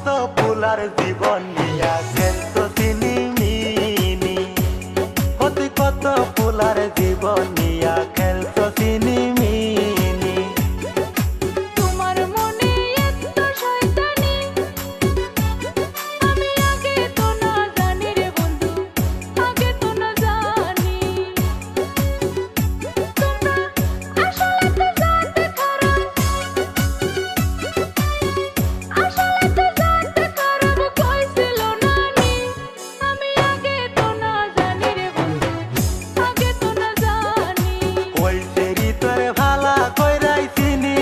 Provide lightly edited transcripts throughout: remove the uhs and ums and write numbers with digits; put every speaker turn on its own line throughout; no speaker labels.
কত ফুলার জীবন নিয়া খেলতো সিনিমিনি তুই কত ফুলার জীবন নিয়া খেলতো সিনিমিনি
তোমার মনে এত শয়তানি আমি আগে তো না জানি রে বন্ধু আগে তো না জানি তোমরা আসলে তো জানতে খারাপ আসলে তো জানতে খারাপ কইছিল নানি আমি আগে তো না জানি রে বন্ধু আগে তো না জানি
ওই সেরি তোরে ভালা কইরাইছিনি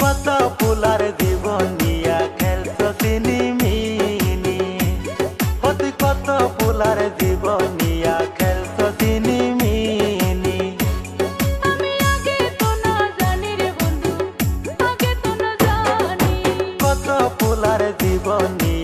কত ফুলার জীবন নিয়া খেলতো সিনিমিনি তুই কত ফুলার জীবন নিয়া খেলতো সিনিমিনি
আমি আগে তো না জানি রে বন্ধু আগে তো না জানি
কত ফুলার জীবন নিয়া